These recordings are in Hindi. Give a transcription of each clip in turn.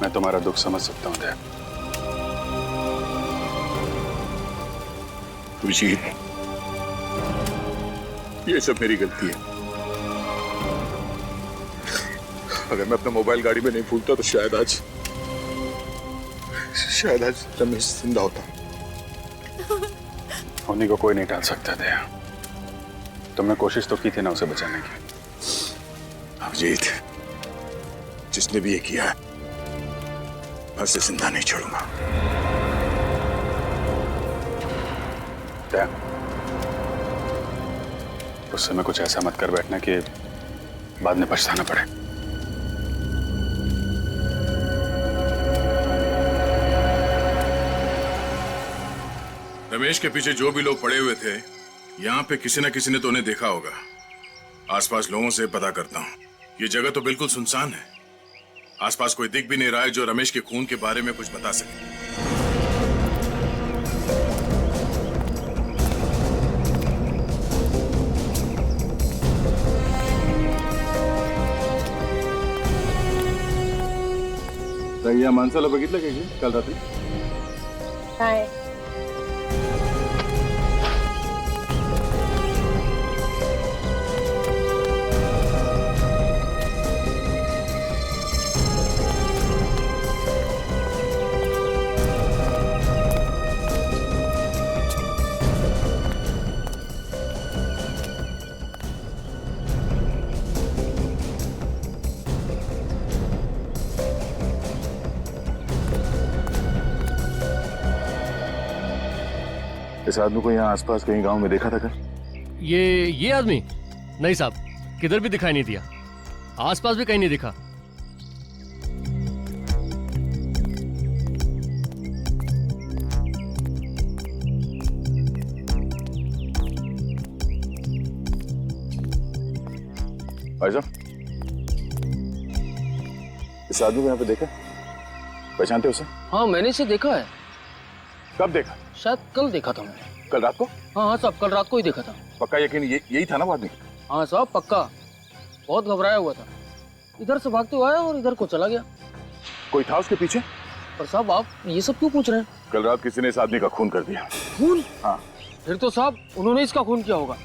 मैं तुम्हारा दुख समझ सकता हूँ दया। अभिजीत, ये सब मेरी गलती है। अगर मैं अपना मोबाइल गाड़ी में नहीं भूलता तो शायद आज रमेश जिंदा होता। होने को कोई नहीं टाल सकता दया। तुमने कोशिश तो की थी ना उसे बचाने की। अभिजीत, जिसने भी ये किया है मैं उसे जिंदा नहीं छोड़ूंगा। दया, उस समय कुछ ऐसा मत कर बैठना कि बाद में पछताना पड़े। रमेश के पीछे जो भी लोग पड़े हुए थे, यहाँ पे किसी न किसी ने तो उन्हें देखा होगा। आसपास लोगों से पता करता हूँ। ये जगह तो बिल्कुल सुनसान है। आसपास कोई दिख भी नहीं रहा है जो रमेश के खून के बारे में कुछ बता सके। या माणसाला बघितलं का की काल रात्री? काय? इस आदमी को यहाँ आसपास कहीं गांव में देखा था क्या? ये आदमी? नहीं साहब, किधर भी दिखाई नहीं दिया। आसपास भी कहीं नहीं दिखा। भाई साहब, इस आदमी को यहाँ पे देखा? पहचानते उसे? हाँ, मैंने इसे देखा है। कब देखा? शायद कल देखा था मैंने। कल रात को? हाँ साहब, कल रात को ही देखा था। पक्का यकीन यही था ना वो आदमी? हाँ साहब, पक्का। बहुत घबराया हुआ था। इधर से भागते हुए आया और इधर को चला गया। कोई था उसके पीछे? पर साहब, आप ये सब क्यों पूछ रहे हैं? कल रात किसी ने इस आदमी का खून कर दिया। खून? हाँ। फिर तो साहब उन्होंने इसका खून किया होगा।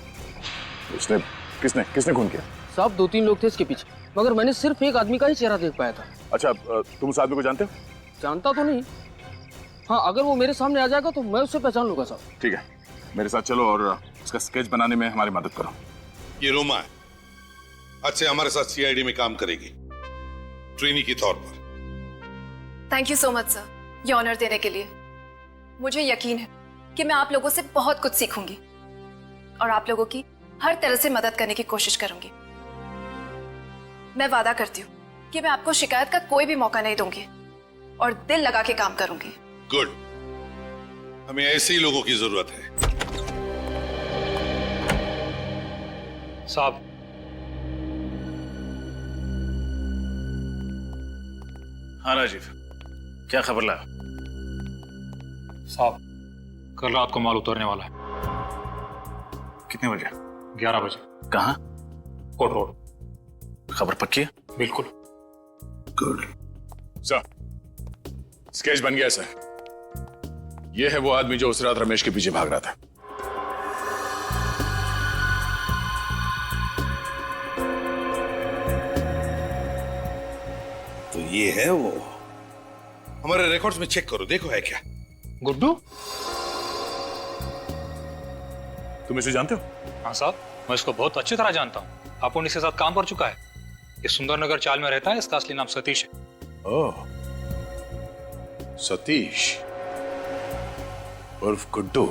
उसने किसने खून किया? साहब 2-3 लोग थे इसके पीछे, मगर मैंने सिर्फ एक आदमी का ही चेहरा देख पाया था। अच्छा, तुम उस आदमी को जानते हो? जानता तो नहीं। हाँ, अगर वो मेरे सामने आ जाएगा तो मैं उससे पहचान लूंगा साहब। ठीक है, मेरे साथ चलो और उसका स्केच बनाने में हमारी मदद करो। ये रोमा है, आज से हमारे साथ सीआईडी में काम करेगी, ट्रेनी के तौर पर। Thank you so much sir, ये ऑनर देने के लिए। मुझे यकीन है कि मैं आप लोगों से बहुत कुछ सीखूंगी और आप लोगों की हर तरह से मदद करने की कोशिश करूंगी। मैं वादा करती हूँ कि मैं आपको शिकायत का कोई भी मौका नहीं दूंगी और दिल लगा के काम करूंगी। गुड, हमें ऐसे ही लोगों की जरूरत है। साहब, हाँ राजीव, क्या खबर लाया? साहब, कल रात को माल उतरने वाला है। कितने बजे? 11 बजे। कहाँ? कोट रोड। खबर पक्की है? बिल्कुल। गुड। सर, स्केच बन गया सर। ये है वो आदमी जो उस रात रमेश के पीछे भाग रहा था। तो ये है वो। हमारे रिकॉर्ड्स में चेक करो, देखो है क्या। गुड्डू? तुम इसे जानते हो? हाँ साहब, मैं इसको बहुत अच्छी तरह जानता हूँ। अपुन इसके साथ काम कर चुका है। ये सुंदरनगर चाल में रहता है। इसका असली नाम सतीश है। ओह, सतीश उर्फ गुड्डू।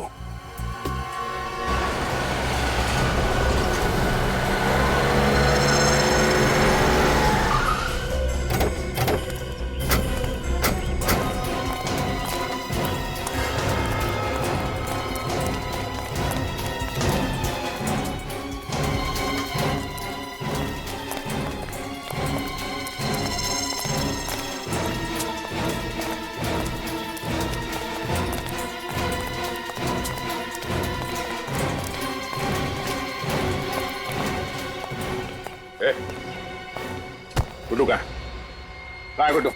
गुड्डू कहाँ है गुड्डू?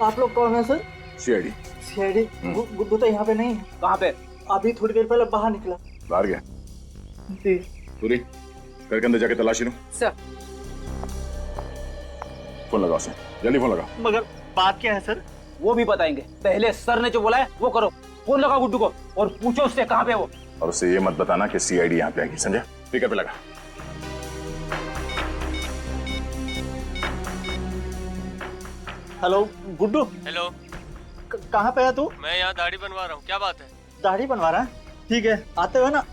आप लोग कौन है सर? सीआईडी। सीआईडी? गुड्डू तो यहाँ पे नहीं है। कहाँ पे? अभी थोड़ी देर पहले बाहर निकला। बाहर गया? जी। पूरी घर के अंदर जाके तलाशी लो। सर। फोन लगाओ उसे, जल्दी फोन लगाओ। मगर बात क्या है सर? वो भी बताएंगे, पहले सर ने जो बोला है वो करो। फोन लगाओ गुड्डू को और पूछो उससे कहाँ पे वो। और उसे ये मत बताना कि सीआईडी यहाँ पे आएगी, समझे? स्पीकर पे लगा। हेलो गुड्डू। हेलो, कहाँ पे है तू? मैं यहाँ दाढ़ी बनवा रहा हूँ, क्या बात है? दाढ़ी बनवा रहा है? ठीक है, आते हुए ना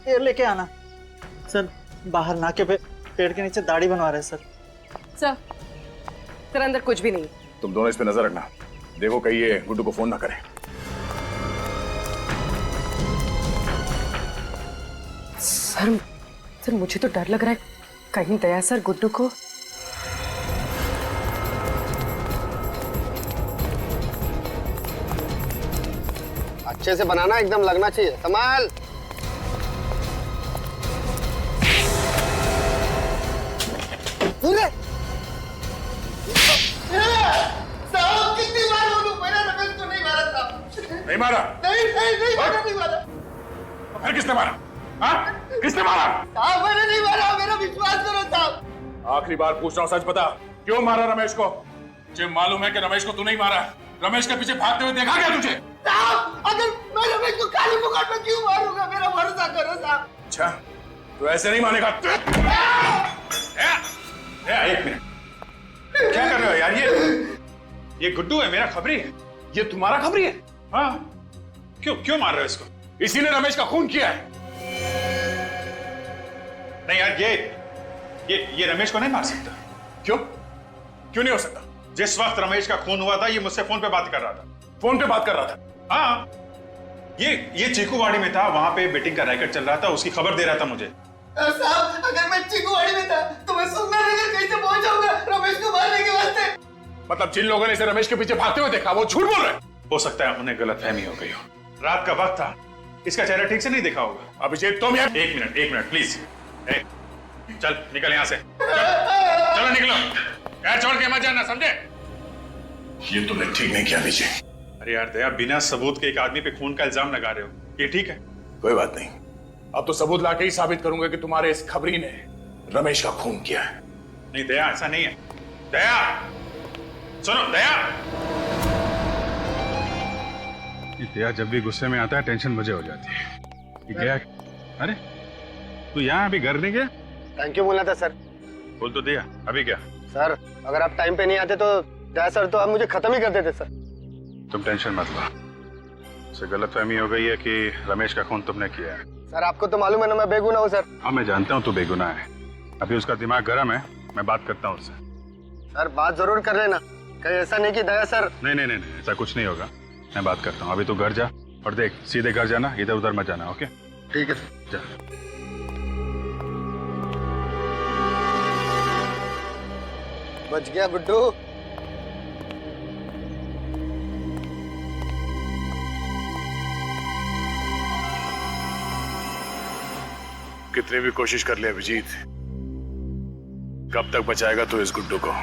ये लेके आना। सर बाहर नाके पे पेड़ के नीचे दाढ़ी बनवा रहे हैं सर। सर अंदर कुछ भी नहीं। तुम दोनों इस पे नजर रखना, देखो कहीं ये गुड्डू को फोन ना करे। सर मुझे तो डर लग रहा है, कहीं दया सर गुड्डू को। अच्छे से बनाना, एकदम लगना चाहिए। संभाल। साहब कितनी बार बोलूं, मैंने रमेश को नहीं मारा साहब। नहीं मारा? नहीं मारा। फिर किसने मारा? हाँ? किसने मारा? साहब मैंने नहीं मारा, मेरा विश्वास करो साहब। आखिरी बार पूछ रहा हूँ, सच बता, क्यों मारा रमेश को? मुझे मालूम है कि रमेश को तू नहीं मारा। रमेश के पीछे भागते हुए देखा क्या तुझे? साहब अगर मैं रमेश को काली मुकाट में क्यों मारूंगा, मेरा भरोसा करो साहब। अच्छा, तो ऐसे नहीं मानेगा। एक मिनट, क्या कर रहे हो यार? ये गुड्डू है, मेरा खबरी है। ये तुम्हारा खबरी है? हाँ। क्यों मार रहे हो इसको? इसी ने रमेश का खून किया है। नहीं यार, ये रमेश को नहीं मार सकता। क्यों नहीं हो सकता? जिस वक्त रमेश का खून हुआ था, ये मुझसे फोन पे बात कर रहा था। फोन पे बात कर रहा था? हाँ। ये चीकूवाड़ी में था, वहां पे बेटिंग का रैकेट चल रहा था, उसकी खबर दे रहा था मुझे। साहब अगर मैं चीकूवाड़ी में था तो मैं सुंदरनगर कैसे पहुंचाऊंगा रमेश को मारने के वास्ते? मतलब जिन लोगों ने इसे रमेश के पीछे भागते हुए देखा, वो झूठ बोल रहे हैं? हो सकता है उन्हें गलतफहमी हो गई हो। रात का वक्त था, इसका चेहरा ठीक से नहीं देखा होगा। अभिषेक तुम यार, एक मिनट प्लीज। चल निकल यहाँ से, चलो निकलो, यार छोड़ के मत जाना, समझे? ये तुमने ठीक नहीं किया विजय। अरे यार दया, बिना सबूत के एक आदमी पे खून का इल्जाम लगा रहे हो, ये ठीक है? कोई बात नहीं, अब तो सबूत लाके ही साबित करूंगा कि तुम्हारे इस खबरी ने रमेश का खून किया है। नहीं दया, ऐसा नहीं है। दया सुनो, दया। दया जब भी गुस्से में आता है टेंशन मुझे हो जाती है। ये गया? अरे तू यहाँ अभी घर नहीं गया? थैंक यू बोलना था सर। बोल तो दिया, अभी क्या? सर अगर आप टाइम पे नहीं आते तो दया सर तो आप मुझे खत्म ही कर देते सर। तुम टेंशन मत लो, उसे गलतफहमी हो गई है कि रमेश का खून तुमने किया है। सर आपको तो मालूम है ना मैं बेगुनाह हूँ सर। हाँ मैं जानता हूँ तू बेगुनाह है, अभी उसका दिमाग गर्म है, मैं बात करता हूँ उससे। सर बात जरूर कर लेना, कहीं ऐसा नहीं कि दया सर। नहीं, ऐसा कुछ नहीं होगा, मैं बात करता हूँ। अभी तू घर जा और देख, सीधे घर जाना, इधर उधर मत जाना, ओके? ठीक है जा। बच गया गुड्डू। कितनी भी कोशिश कर ले अभिजीत, कब तक बचाएगा तू इस गुड्डू को?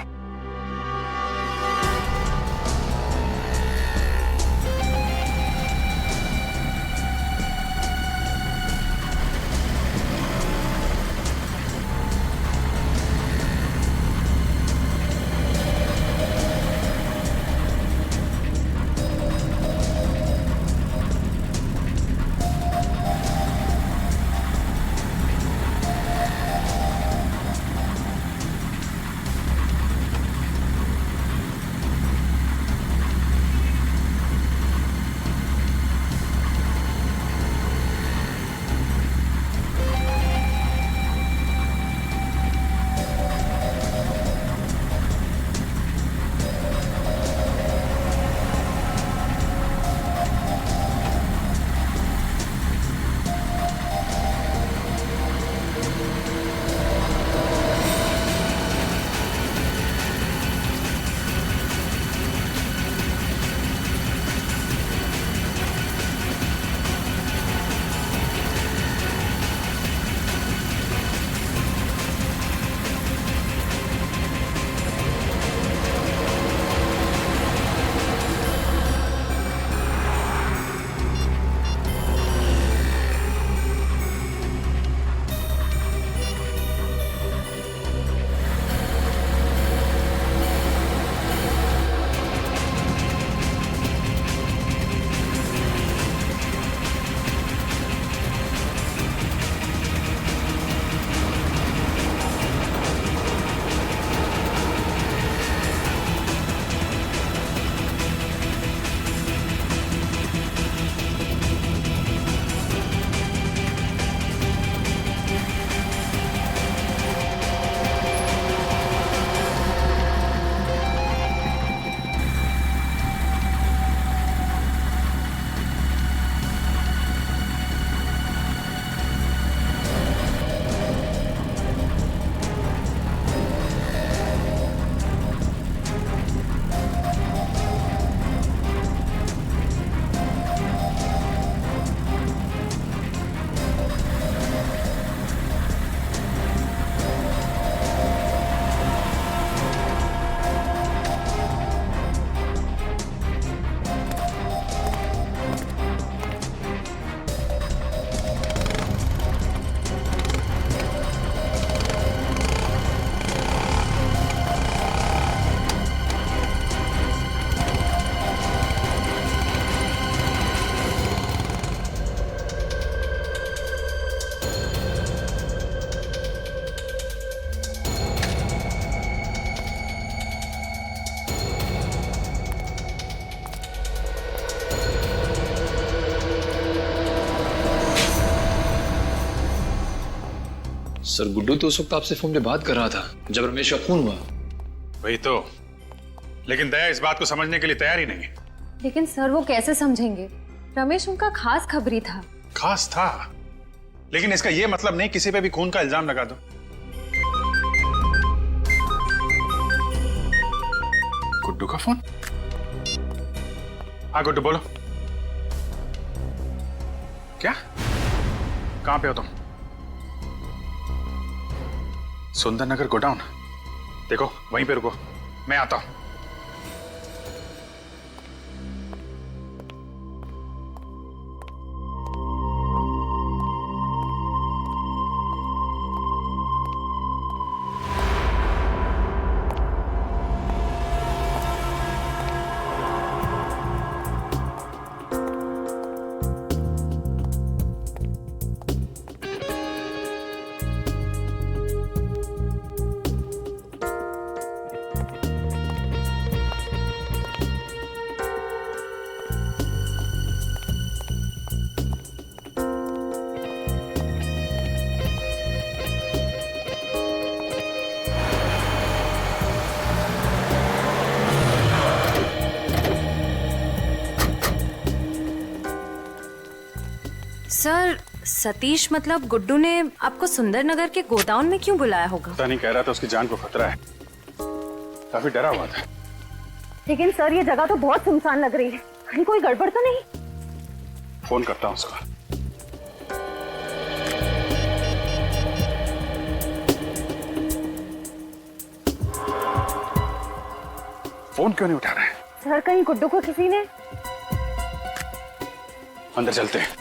सर गुड्डू तो उस वक्त आपसे फोन पे बात कर रहा था जब रमेश का खून हुआ। वही तो, लेकिन दया इस बात को समझने के लिए तैयार ही नहीं है। लेकिन सर वो कैसे समझेंगे? रमेश उनका खास खबरी था। खास था, लेकिन इसका यह मतलब नहीं किसी पे भी खून का इल्जाम लगा दो। गुड्डू का फोन? हाँ गुड्डू बोलो। क्या? कहां पे हो तुम? सुंदर नगर गोडाउन? देखो वहीं पे रुको, मैं आता हूं। सर सतीश मतलब गुड्डू ने आपको सुंदरनगर के गोडाउन में क्यों बुलाया होगा? पता नहीं, कह रहा था उसकी जान को खतरा है, काफी डरा हुआ था। लेकिन सर ये जगह तो बहुत सुनसान लग रही है, कहीं कोई गड़बड़ तो नहीं? फोन करता हूं उसको। फोन क्यों नहीं उठा रहा है? सर कहीं गुड्डू को किसी ने? अंदर चलते हैं।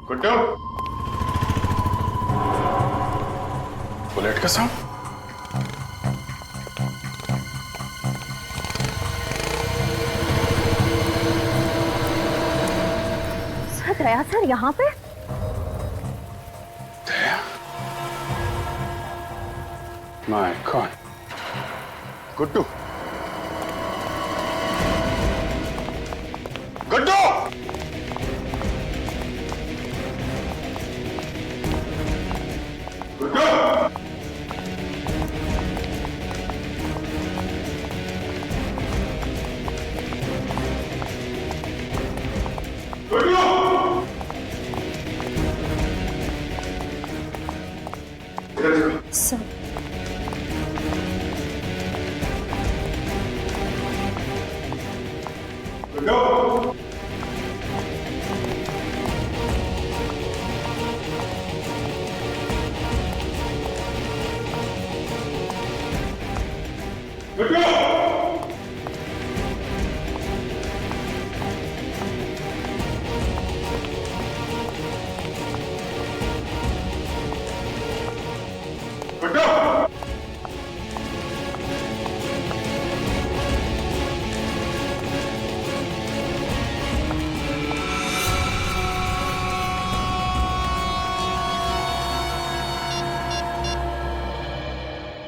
गुड्डू, बुलेट का साउंड? सर दया सर यहाँ पे? Daya? My god, Guddu, Guddu!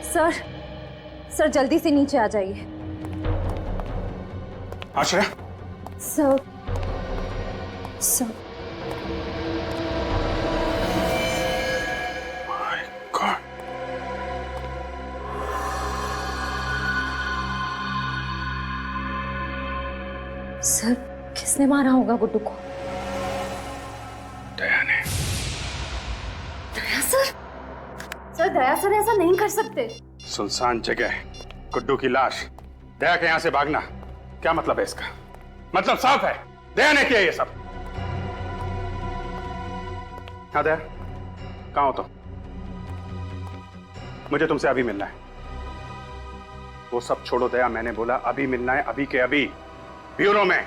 Sir sir sir जल्दी से नीचे आ जाइए। Ashray? Sir sir my god, sir किसने मारा होगा गुड्डू को? दया ने। Daya sir? Sir Daya sir ऐसा नहीं कर सकते। सुनसान जगह, गुड्डू की लाश, दया के यहां से भागना, क्या मतलब है इसका? मतलब साफ है, दया ने किया ये सब। हाँ दया, कहां हो तुम? मुझे तुमसे अभी मिलना है। वो सब छोड़ो दया, मैंने बोला अभी मिलना है, अभी के अभी, ब्यूरो में।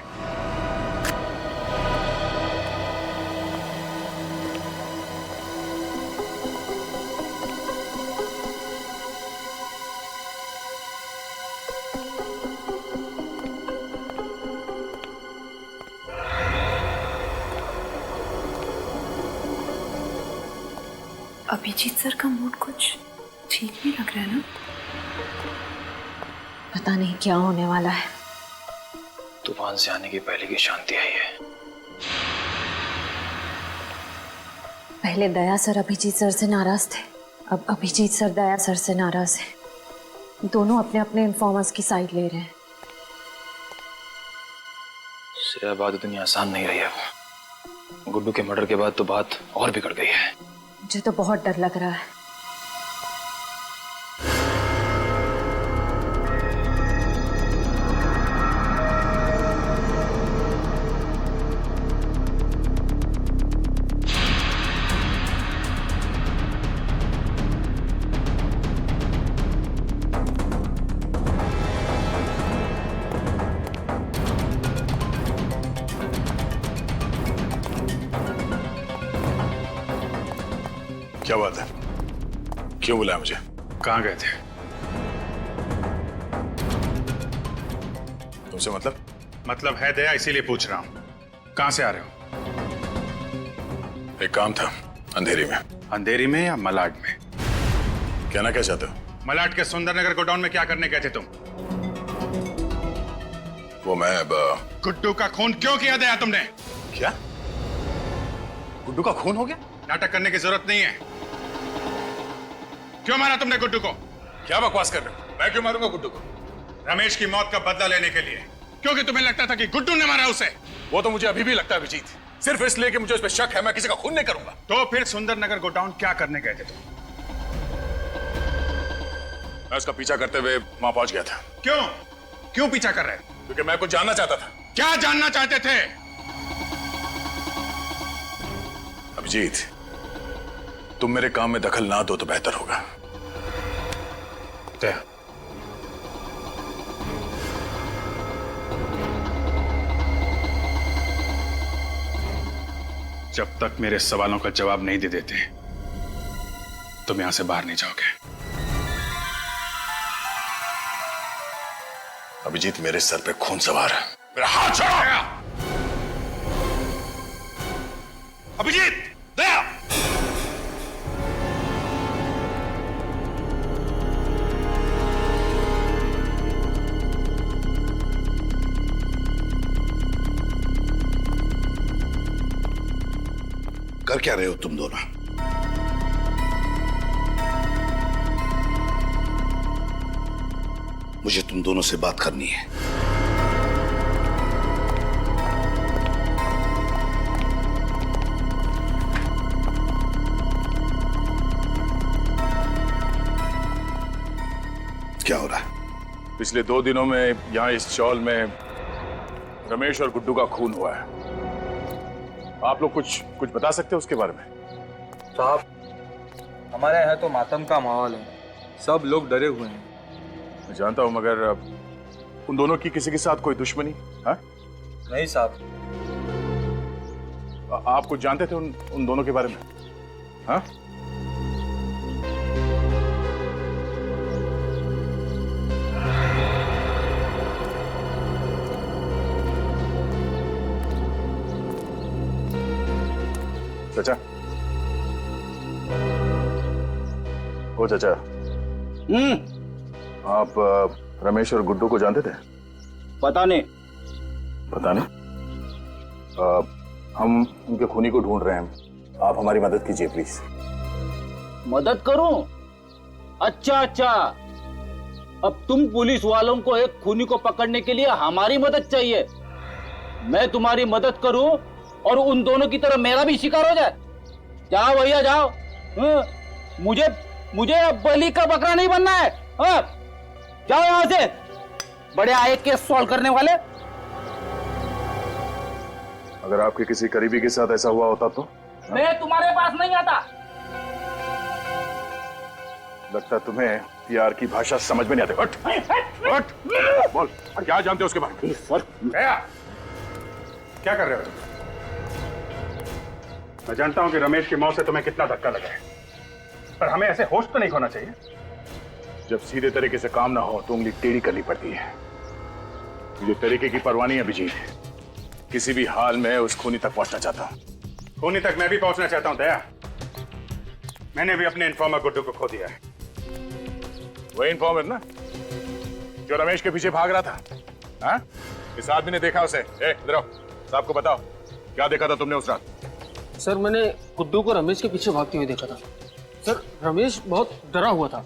अभिजीत सर का मूड कुछ ठीक नहीं लग रहा है ना? पता नहीं क्या होने वाला है। तूफान से आने की पहले की शांति आई है। पहले दया सर अभिजीत सर से नाराज थे, अब अभिजीत सर दया सर से नाराज हैं। दोनों अपने अपने इन्फॉर्मर्स की साइड ले रहे हैं। श्रेया बात इतनी आसान नहीं रही अब। गुड्डू के मर्डर के बाद तो बात और बिगड़ गई है। मुझे तो बहुत डर लग रहा है। क्या बात है? क्यों बुलाया मुझे? कहाँ गए थे? तुमसे मतलब है दया, इसीलिए पूछ रहा हूँ। कहाँ से आ रहे हो? एक काम था अंधेरी में। अंधेरी में या मलाड में? कहना क्या चाहते हो? मलाड के सुंदरनगर गोडाउन में क्या करने गए थे तुम? वो मैं अब गुड्डू का खून क्यों किया दया तुमने? क्या? गुड्डू का खून हो गया? नाटक करने की जरूरत नहीं है। क्यों मारा तुमने गुड्डू को? क्या बकवास कर रहे हो? मैं क्यों मारूंगा गुड्डू को? रमेश की मौत का बदला लेने के लिए, क्योंकि तुम्हें लगता था कि गुड्डू ने मारा उसे। वो तो मुझे अभी भी लगता है अभिजीत, सिर्फ इसलिए कि मुझे उस पर शक है। मैं किसी का खून नहीं करूंगा। तो फिर सुंदरनगर गोडाउन क्या करने गए थे तुम? मैं उसका पीछा करते हुए वहां पहुंच गया था। क्यों पीछा कर रहे? क्योंकि मैं कुछ जानना चाहता था। क्या जानना चाहते थे? अभिजीत, तुम मेरे काम में दखल ना दो तो बेहतर होगा। दया, जब तक मेरे सवालों का जवाब नहीं दे देते तुम यहां से बाहर नहीं जाओगे। अभिजीत, मेरे सर पे खून सवार है। मेरा हाथ छोड़ो। अभिजीत, दया, कर क्या रहे हो तुम दोनों? मुझे तुम दोनों से बात करनी है। क्या हो रहा है? पिछले 2 दिनों में यहाँ इस चौल में रमेश और गुड्डू का खून हुआ है। आप लोग कुछ बता सकते हो उसके बारे में? साहब, हमारे यहाँ तो मातम का माहौल है, सब लोग डरे हुए हैं। मैं जानता हूँ, मगर उन दोनों की किसी के साथ कोई दुश्मनी? हाँ? नहीं साहब। आप कुछ जानते थे उन दोनों के बारे में? हाँ? चाचा, ओ चाचा, आप रमेश और गुड्डू को जानते थे? पता नहीं। पता नहीं? हम उनके खूनी को ढूंढ रहे हैं। आप हमारी मदद कीजिए प्लीज। मदद करूं? अच्छा, अब तुम पुलिस वालों को एक खूनी को पकड़ने के लिए हमारी मदद चाहिए। मैं तुम्हारी मदद करूं और उन दोनों की तरह मेरा भी शिकार हो जाए? जाओ भैया जाओ। मुझे अब बलि का बकरा नहीं बनना है। जाओ यहां से, बड़े आए केस सॉल्व करने वाले। अगर आपके किसी करीबी के साथ ऐसा हुआ होता तो? मैं तुम्हारे पास नहीं आता। लगता तुम्हें प्यार की भाषा समझ में नहीं आती। हट, बोल, क्या जानते हो उसके बारे में? क्या कर रहे हो तुम? मैं जानता हूं कि रमेश की मौत से तुम्हें कितना धक्का लगा है, पर हमें ऐसे होश तो नहीं खोना चाहिए। जब सीधे तरीके से काम ना हो तो उंगली टेढ़ी करनी पड़ती है। मुझे तरीके की परवाह नहीं है अभिजीत, किसी भी हाल में उस खूनी तक पहुंचना चाहता हूं। खूनी तक मैं भी पहुंचना चाहता हूं दया। मैंने भी अपने इन्फॉर्मर गुड्डू को खो दिया है। वही इन्फॉर्मर ना जो रमेश के पीछे भाग रहा था? हाँ? इस आदमी ने देखा उसे। इधर आओ, साहब को बताओ क्या देखा था तुमने उस रात? सर मैंने गुड्डू को रमेश के पीछे भागते हुए देखा था। सर रमेश बहुत डरा हुआ था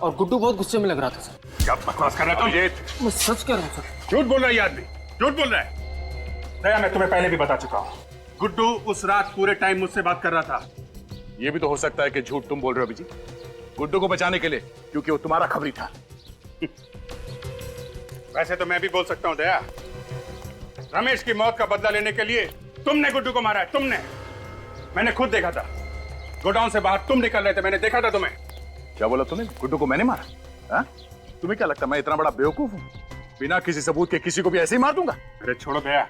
और गुड्डू बहुत गुस्से में लग रहा था। सर क्या बकवास कर रहा है अभिजीत? मैं सच कह रहा हूँ सर। झूठ बोल रहा है ये आदमी, झूठ बोल रहा है। दया, मैं तुम्हें पहले भी बता चुका हूँ, गुड्डू उस रात पूरे टाइम मुझसे बात कर रहा था। ये भी तो हो सकता है कि झूठ तुम बोल रहे हो अभिजीत, गुड्डू को बचाने के लिए, क्योंकि वो तुम्हारा खबरी था। वैसे तो मैं भी बोल सकता हूँ दया, रमेश की मौत का बदला लेने के लिए तुमने गुड्डू को मारा है, तुमने। मैंने खुद देखा था, गोडाउन से बाहर तुम निकल रहे थे, मैंने देखा था तुम्हें। क्या बोला तुमने? गुड्डू को मैंने मारा? हाँ? तुम्हें क्या लगता मैं इतना बड़ा बेवकूफ हूँ? बिना किसी सबूत के किसी को भी ऐसे ही मार दूंगा? अरे छोड़ो दया,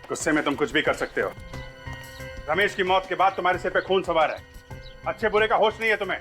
गुस्से में तुम कुछ भी कर सकते हो। रमेश की मौत के बाद तुम्हारे सिर पे खून सवार है, अच्छे बुरे का होश नहीं है तुम्हें।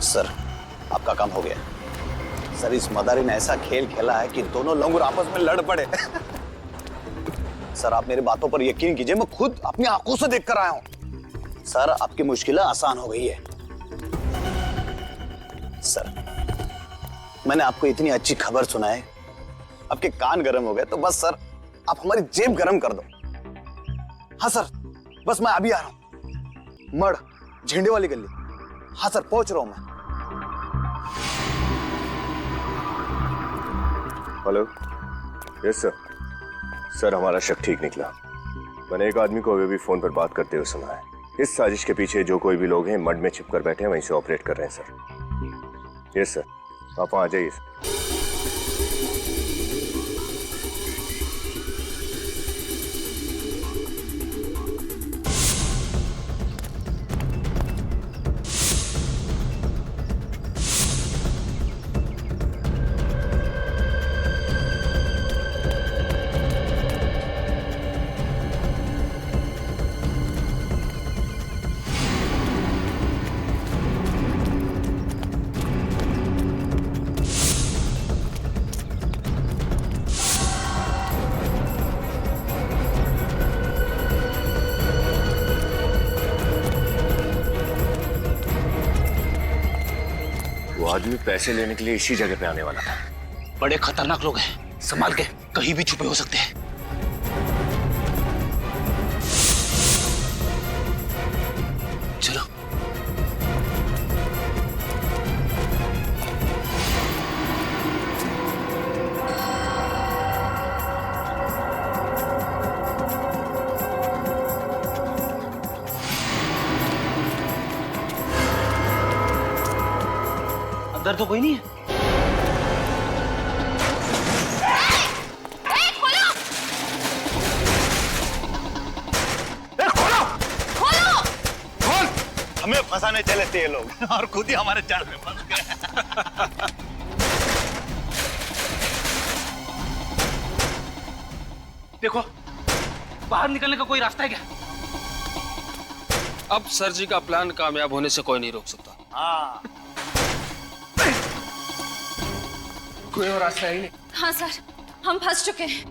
सर आपका काम हो गया। सर इस मदारी ने ऐसा खेल खेला है कि दोनों लंगूर आपस में लड़ पड़े। सर आप मेरी बातों पर यकीन कीजिए, मैं खुद अपनी आंखों से देख कर आया हूं। सर आपकी मुश्किलें आसान हो गई है। सर मैंने आपको इतनी अच्छी खबर सुनाई, आपके कान गर्म हो गए, तो बस सर आप हमारी जेब गर्म कर दो। हाँ सर, बस मैं अभी आ रहा हूं, मड़ झंडे वाली गली। हाँ सर पहुंच रहा हूं मैं। Hello, yes sir. सर हमारा शक ठीक निकला। मैंने एक आदमी को अभी भी फोन पर बात करते हुए सुना है। इस साजिश के पीछे जो कोई भी लोग हैं मड में छिपकर बैठे हैं, वहीं से ऑपरेट कर रहे हैं सर। यस सर, आप वहां आ जाइए सर। आदमी पैसे लेने के लिए इसी जगह पे आने वाला था। बड़े खतरनाक लोग हैं, संभाल के, कहीं भी छुपे हो सकते हैं। चलो। अंदर तो कोई नहीं है। हमें फंसाने चले थे ये लोग और खुद ही हमारे जाल में फंस गए। देखो, बाहर निकलने का कोई रास्ता है क्या? अब सर जी का प्लान कामयाब होने से कोई नहीं रोक सकता। हाँ कोई और रास्ता ही नहीं। हाँ सर, हम फंस चुके हैं।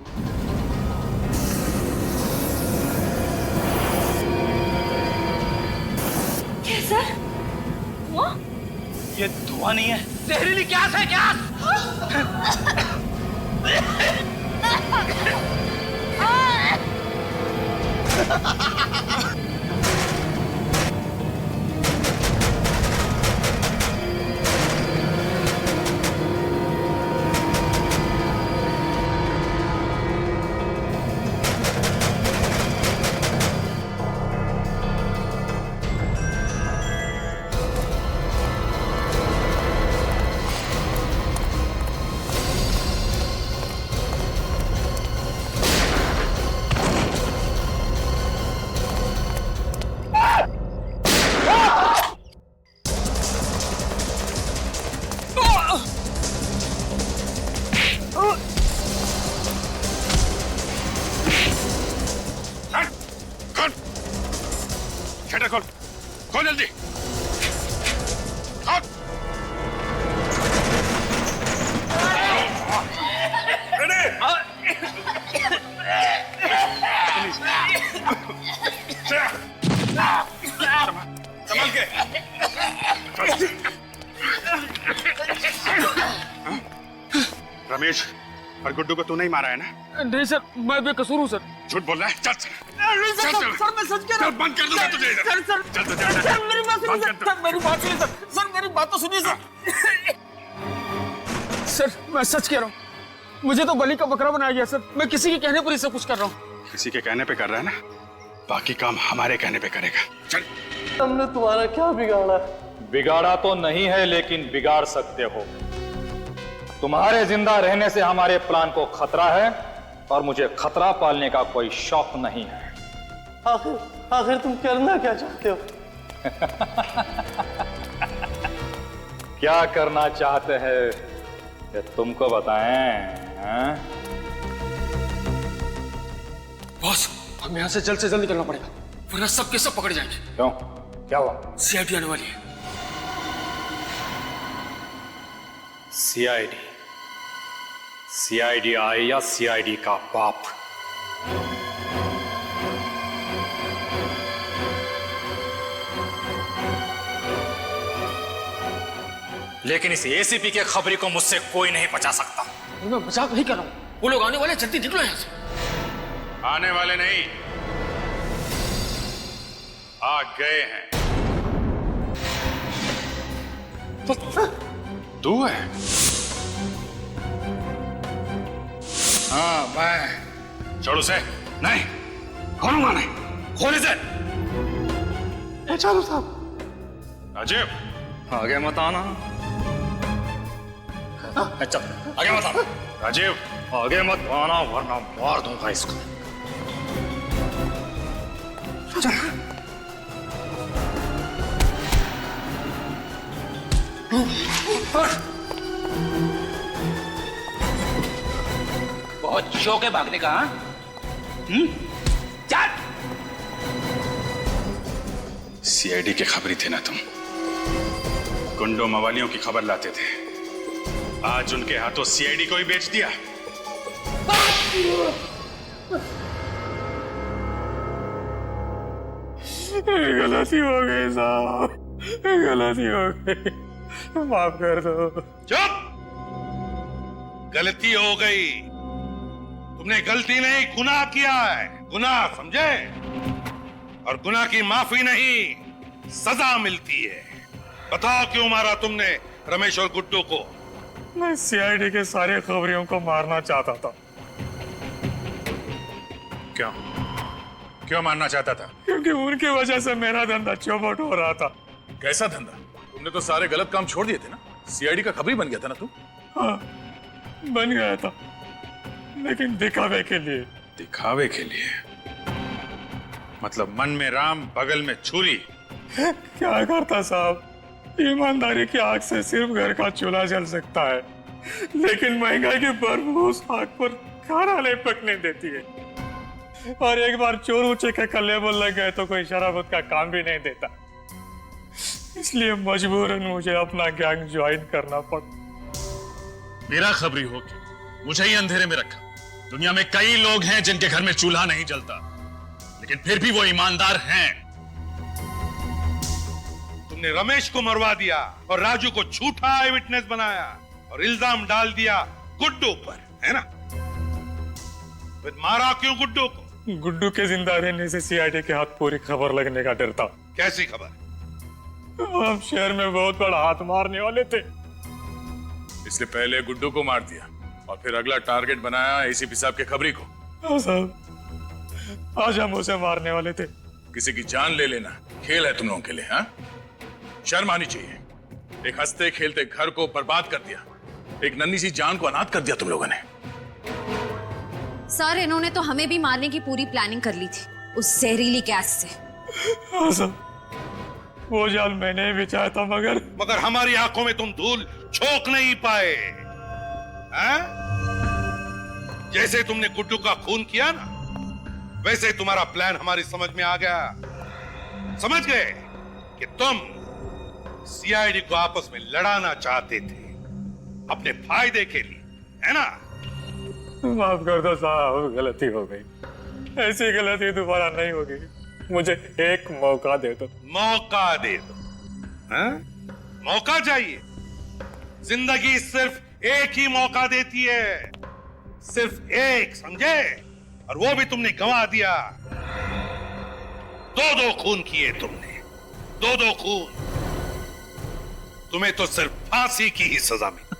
क्या सर? वो? ये धुआं नहीं है, जहरीली गैस है, गैस। शटर खोल, खोल जल्दी। खोल। संभाल के। रमेश और गुड्डू को तूने ही मारा है ना? नहीं सर, मैं बेकसूर हूँ सर। झूठ बोल रहा है? चल नहीं सर, सर मैं सच कह रहा हूँ। बंद कर दूंगा तुझे इधर। सर सर चल सर मेरी बात सुनिए सर, सर मेरी बात सुनिए सर, सर मेरी बात तो सुनिए सर। सर मैं सच कह रहा हूँ, मुझे तो बलि का बकरा बनाया गया सर। मैं किसी के कहने पर ही सब कुछ कर रहा हूँ। किसी के कहने पे कर रहा है ना, बाकी काम हमारे कहने पे करेगा। चल। हमने तुम्हारा क्या बिगाड़ा? बिगाड़ा तो नहीं है, लेकिन बिगाड़ सकते हो। तुम्हारे जिंदा रहने से हमारे प्लान को खतरा है और मुझे खतरा पालने का कोई शौक नहीं है। आखिर तुम करना क्या चाहते हो? क्या करना चाहते हैं ये तुमको बताएं? हाँ? बॉस, हमें यहाँ से जल्द निकलना पड़ेगा, वरना सब के सब पकड़ जाएंगे। क्यों? क्या हुआ? सीआईडी आने वाली है। सीआईडी? सीआईडी आई या सीआईडी का बाप? लेकिन इस एसीपी के खबरी को मुझसे कोई नहीं बचा सकता। मैं मजाक नहीं कर रहा हूँ, वो लोग आने वाले, जल्दी निकलो यहाँ से। आने वाले नहीं, आ गए हैं। तू है? हाँ मैं। छोड़ उसे। नहीं खोलूंगा, नहीं। खोल इसे। चालू साहब। राजीव आगे मत आना। चल आगे मत आना। राजीव आगे मत आना वरना मार दूंगा इसको। बहुत शौक है भागने का? चल। सीआईडी के खबरी थे ना तुम? गुंडों मवालियों की खबर लाते थे, आज उनके हाथों सीआईडी को ही बेच दिया। गलती हो गई साहब, गलती हो गई, माफ कर दो। चुप। गलती हो गई? तुमने गलती नहीं, गुनाह किया है। गुनाह, समझे? और गुनाह की माफी नहीं, सजा मिलती है। बताओ क्यों मारा तुमने रमेश और गुड्डू को? मैं सीआईडी के सारे खबरियों को मारना चाहता था। क्यों? क्यों मारना चाहता था? क्योंकि उनकी वजह से मेरा धंधा चौपट हो रहा था। कैसा धंधा? तुमने तो सारे गलत काम छोड़ दिए थे ना। सीआईडी का खबरी बन गया था ना तू? हाँ, बन गया था, लेकिन दिखावे के लिए। दिखावे के लिए? मतलब मन में राम बगल में छुरी? क्या करता साहब, ईमानदारी की आग से सिर्फ घर का चूल्हा जल सकता है, लेकिन महंगाई की बर्फ उस आग पर खाना नहीं पकने देती है। और एक बार चोर ऊंचे के कल्ले बोल लग गए तो कोई शराबत का काम भी नहीं देता। इसलिए मजबूरन मुझे अपना गैंग ज्वाइन करना पड़ा। मेरा खबरी हो के मुझे ही अंधेरे में रखा। दुनिया में कई लोग हैं जिनके घर में चूल्हा नहीं जलता, लेकिन फिर भी वो ईमानदार हैं। तुमने रमेश को मरवा दिया और राजू को झूठा आई विटनेस बनाया और इल्जाम डाल दिया गुड्डू पर, है ना? फिर मारा क्यों गुड्डू को? गुड्डू के जिंदा रहने से सीआईडी के हाथ पूरी खबर लगने का डर था। कैसी खबर? हम शहर में बहुत बड़ा हाथ मारने वाले थे, इसलिए पहले गुड्डू को मार दिया और फिर अगला टारगेट बनाया एसीपी साहब के खबरी को। हाँ साहब, आज हम उसे मारने वाले थे। किसी की जान ले लेना खेल है तुम लोगों के लिए, हाँ? शर्म आनी चाहिए। एक हंसते खेलते घर को बर्बाद कर दिया, एक नन्ही सी जान को अनाथ कर दिया तुम लोगों ने। सर, इन्होंने तो हमें भी मारने की पूरी प्लानिंग कर ली थी उस जहरीली गैस से। हाँ साहब, वो जाल मैंने बिछाया था, मगर हमारी आंखों में तुम धूल झोंक नहीं पाए, हैं? जैसे तुमने गुड्डू का खून किया ना, वैसे तुम्हारा प्लान हमारी समझ में आ गया। समझ गए कि तुम सीआईडी को आपस में लड़ाना चाहते थे अपने फायदे के लिए, है ना? माफ कर दो साहब, गलती हो गई। ऐसी गलती दोबारा नहीं होगी। मुझे एक मौका दे दो। मौका दे दो? हैं? मौका चाहिए? जिंदगी सिर्फ एक ही मौका देती है, सिर्फ एक, समझे? और वो भी तुमने गंवा दिया। दो खून किए तुमने, दो खून। तुम्हें तो सिर्फ फांसी की ही सजा मिली।